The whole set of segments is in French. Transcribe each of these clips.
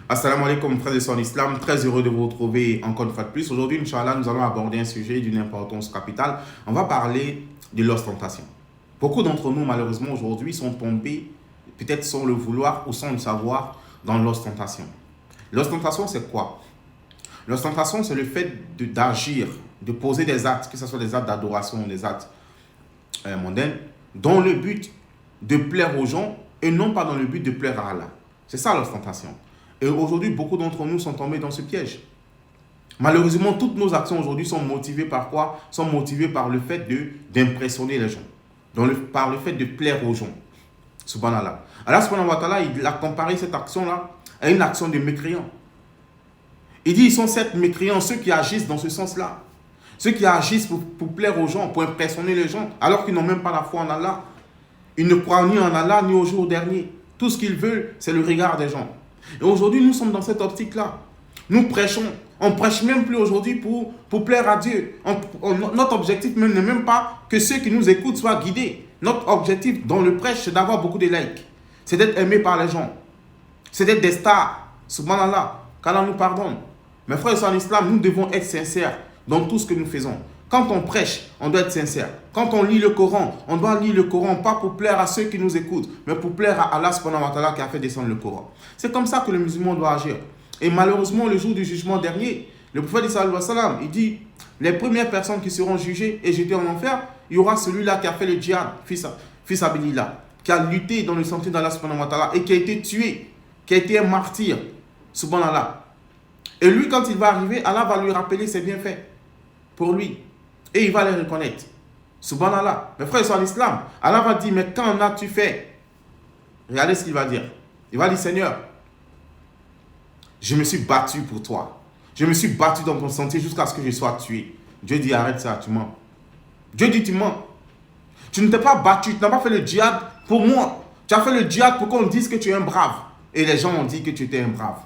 Assalamu alaikum, frères et sœurs en islam. Très heureux de vous retrouver encore une fois de plus. Aujourd'hui, Inch'Allah, nous allons aborder un sujet d'une importance capitale. On va parler de l'ostentation. Beaucoup d'entre nous, malheureusement, aujourd'hui, sont tombés, peut-être sans le vouloir ou sans le savoir, dans l'ostentation. L'ostentation, c'est quoi? L'ostentation, c'est le fait d'agir, de poser des actes, que ce soit des actes d'adoration ou des actes mondains, dans le but de plaire aux gens et non pas dans le but de plaire à Allah. C'est ça l'ostentation. Et aujourd'hui, beaucoup d'entre nous sont tombés dans ce piège. Malheureusement, toutes nos actions aujourd'hui sont motivées par quoi? Sont motivées par le fait d'impressionner les gens, par le fait de plaire aux gens. Subhanallah. Allah subhanahu wa ta'ala, il a comparé cette action-là à une action de mécréants. Il dit, ils sont sept mécréants, ceux qui agissent dans ce sens-là. Ceux qui agissent pour plaire aux gens, pour impressionner les gens, alors qu'ils n'ont même pas la foi en Allah. Ils ne croient ni en Allah, ni au jour dernier. Tout ce qu'ils veulent, c'est le regard des gens. Et aujourd'hui, nous sommes dans cette optique-là. Nous prêchons. On ne prêche même plus aujourd'hui pour plaire à Dieu. Notre objectif n'est même pas que ceux qui nous écoutent soient guidés. Notre objectif dans le prêche, c'est d'avoir beaucoup de likes. C'est d'être aimé par les gens. C'est d'être des stars. Subhanallah. Qu'Allah nous pardonne. Mes frères et sœurs en islam, nous devons être sincères dans tout ce que nous faisons. Quand on prêche, on doit être sincère. Quand on lit le Coran, on doit lire le Coran pas pour plaire à ceux qui nous écoutent, mais pour plaire à Allah subhanahu wa ta'ala qui a fait descendre le Coran. C'est comme ça que le musulman doit agir. Et malheureusement, le jour du jugement dernier, le prophète sallallahu alayhi wa sallam, il dit, les premières personnes qui seront jugées et jetées en enfer, il y aura celui-là qui a fait le djihad, fils abilillah, qui a lutté dans le sentier d'Allah subhanahu wa ta'ala et qui a été tué, qui a été un martyr, subhanallah. Et lui, quand il va arriver, Allah va lui rappeler ses bienfaits pour lui. Et il va les reconnaître. Subhanallah. Mes frères sont en islam. Allah va dire, mais qu'en as-tu fait? Regardez ce qu'il va dire. Il va dire, Seigneur, je me suis battu pour toi. Je me suis battu dans ton sentier jusqu'à ce que je sois tué. Dieu dit, arrête ça, tu mens. Dieu dit, tu mens. Tu ne t'es pas battu, tu n'as pas fait le djihad pour moi. Tu as fait le djihad pour qu'on dise que tu es un brave. Et les gens ont dit que tu étais un brave.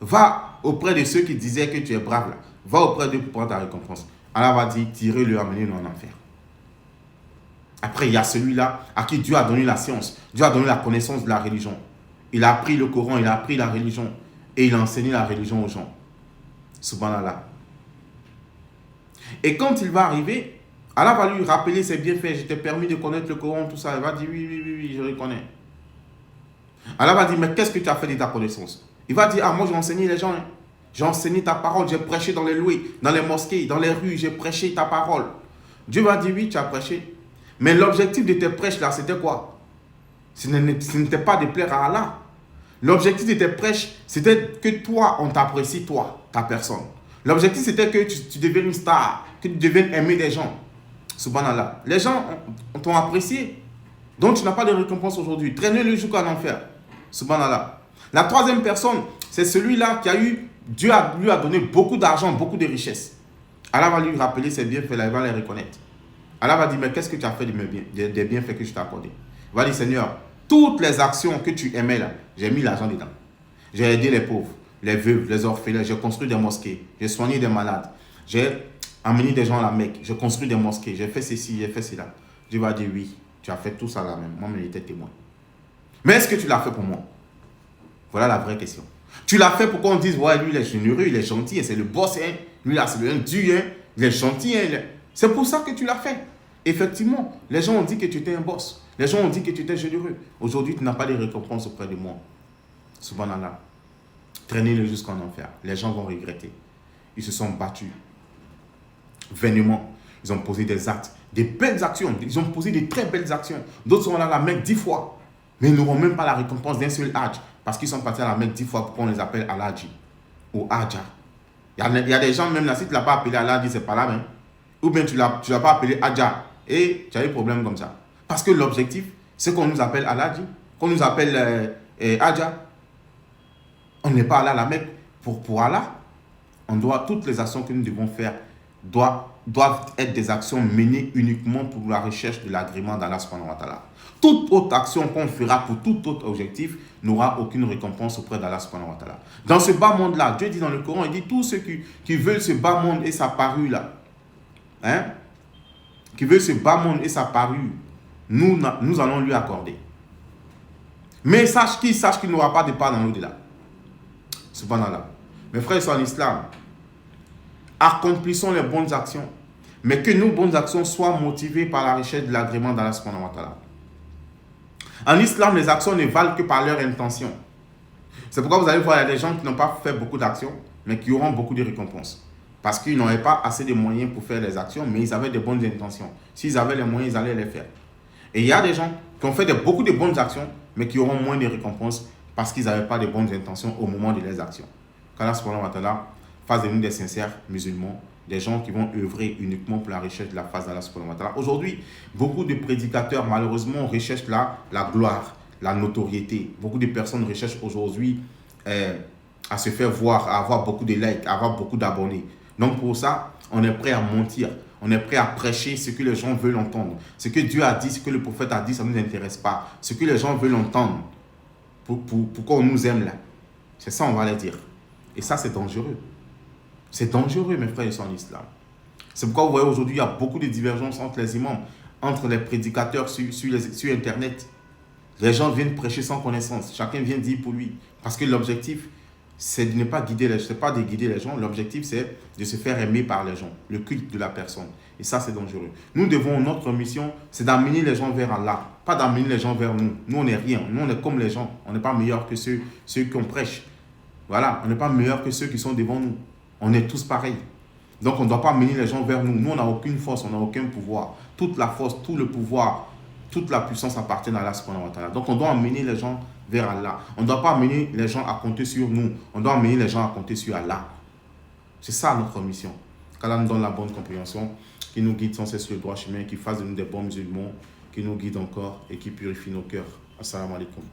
Va auprès de ceux qui disaient que tu es brave là. Va auprès d'eux pour prendre ta récompense. Allah va dire, tirez-le, amenez-le en enfer. Après, il y a celui-là à qui Dieu a donné la science. Dieu a donné la connaissance de la religion. Il a appris le Coran, il a appris la religion. Et il a enseigné la religion aux gens. Subhanallah. Et quand il va arriver, Allah va lui rappeler ses bienfaits. Je t'ai permis de connaître le Coran, tout ça. Il va dire, oui, je reconnais. Allah va dire, mais qu'est-ce que tu as fait de ta connaissance? Il va dire, ah, moi j'ai enseigné les gens. Hein. J'ai enseigné ta parole, j'ai prêché dans les loués, dans les mosquées, dans les rues, j'ai prêché ta parole. Dieu va dire, oui, tu as prêché. Mais l'objectif de tes prêches là, c'était quoi? Ce n'était pas de plaire à Allah. L'objectif de tes prêches, c'était que toi, on t'apprécie, toi, ta personne. L'objectif, c'était que tu deviennes une star, que tu deviennes aimé des gens. Subhanallah. Les gens t'ont apprécié. Donc, tu n'as pas de récompense aujourd'hui. Traînez-le jusqu'en enfer. Subhanallah. La troisième personne, c'est celui-là qui a eu, Dieu lui a donné beaucoup d'argent, beaucoup de richesses. Allah va lui rappeler ses bienfaits, là, il va les reconnaître. Allah va dire, mais qu'est-ce que tu as fait des bienfaits que je t'ai accordés? Il va dire, Seigneur, toutes les actions que tu aimais là, j'ai mis l'argent dedans. J'ai aidé les pauvres, les veuves, les orphelins, j'ai construit des mosquées, j'ai soigné des malades, j'ai amené des gens à la Mecque, j'ai construit des mosquées, j'ai fait ceci, j'ai fait cela. Dieu va dire, oui, tu as fait tout ça là même, moi-même j'étais témoin. Mais est-ce que tu l'as fait pour moi? Voilà la vraie question. Tu l'as fait pour qu'on dise, ouais, lui il est généreux, il est gentil, c'est le boss, hein. Lui là c'est un dieu, hein. Il est gentil. Hein. C'est pour ça que tu l'as fait. Effectivement, les gens ont dit que tu étais un boss. Les gens ont dit que tu étais généreux. Aujourd'hui, tu n'as pas de récompense auprès de moi. Subhanallah. Traînez-le jusqu'en enfer. Les gens vont regretter. Ils se sont battus. Vainement. Ils ont posé des actes, des belles actions. Ils ont posé des très belles actions. D'autres sont allés à la Mecque 10 fois. Mais ils n'auront même pas la récompense d'un seul Hajj. Parce qu'ils sont partis à la Mecque 10 fois pour qu'on les appelle Al-Hajji ou Hajja. Il y a des gens, même là, si tu ne l'as pas appelé Al-Hajji, c'est pas là même. Ou bien tu ne l'as pas appelé Hajja. Et tu as eu problème comme ça. Parce que l'objectif, c'est qu'on nous appelle Al-Hajji, qu'on nous appelle Hajja. On n'est pas allé à la Mecque pour Allah. Toutes les actions que nous devons faire doivent être des actions menées uniquement pour la recherche de l'agrément d'Allah subhanahu wa ta'ala. Toute autre action qu'on fera pour tout autre objectif n'aura aucune récompense auprès d'Allah subhanahu wa ta'ala. Dans ce bas monde-là, Dieu dit dans le Coran, il dit tous ceux qui veulent ce bas monde et sa parure là, hein, qui veulent ce bas monde et sa parure, nous allons lui accorder. Mais sache qu'il n'aura pas de part dans l'au-delà. Subhanallah. Mes frères et sœurs en islam, accomplissons les bonnes actions, mais que nos bonnes actions soient motivées par la richesse de l'agrément d'Allah subhanahu wa ta'ala. En islam, les actions ne valent que par leur intention. C'est pourquoi vous allez voir, il y a des gens qui n'ont pas fait beaucoup d'actions, mais qui auront beaucoup de récompenses. Parce qu'ils n'avaient pas assez de moyens pour faire les actions, mais ils avaient de bonnes intentions. S'ils avaient les moyens, ils allaient les faire. Et il y a des gens qui ont fait beaucoup de bonnes actions, mais qui auront moins de récompenses parce qu'ils n'avaient pas de bonnes intentions au moment de les actions. Qu'Allah subhanahu wa ta'ala fasse de nous des sincères musulmans, des gens qui vont œuvrer uniquement pour la richesse de la face d'Allah subhanahu wa ta'ala. Aujourd'hui, beaucoup de prédicateurs, malheureusement, recherchent la gloire, la notoriété. Beaucoup de personnes recherchent aujourd'hui à se faire voir, à avoir beaucoup de likes, à avoir beaucoup d'abonnés. Donc pour ça, on est prêt à mentir. On est prêt à prêcher ce que les gens veulent entendre. Ce que Dieu a dit, ce que le prophète a dit, ça ne nous intéresse pas. Ce que les gens veulent entendre, pour qu'on nous aime là. C'est ça, on va les dire. Et ça, c'est dangereux. C'est dangereux, mes frères et sœurs en islam. C'est pourquoi vous voyez aujourd'hui, il y a beaucoup de divergences entre les imams, entre les prédicateurs sur Internet. Les gens viennent prêcher sans connaissance. Chacun vient dire pour lui. Parce que l'objectif, c'est de ne pas guider les gens. C'est pas de guider les gens. L'objectif, c'est de se faire aimer par les gens. Le culte de la personne. Et ça, c'est dangereux. Nous devons, notre mission, c'est d'amener les gens vers Allah. Pas d'amener les gens vers nous. Nous, on n'est rien. Nous, on est comme les gens. On n'est pas meilleurs que ceux qu'on prêche. Voilà. On n'est pas meilleurs que ceux qui sont devant nous. On est tous pareils. Donc, on ne doit pas amener les gens vers nous. Nous, on n'a aucune force. On n'a aucun pouvoir. Toute la force, tout le pouvoir, toute la puissance appartient à Allah subhanahu wa ta'ala. Donc, on doit amener les gens vers Allah. On ne doit pas amener les gens à compter sur nous. On doit amener les gens à compter sur Allah. C'est ça notre mission. Qu'Allah nous donne la bonne compréhension, qui nous guide sans cesse sur le droit chemin, qui fasse de nous des bons musulmans, qui nous guide encore et qui purifie nos cœurs. Assalamu alaikum.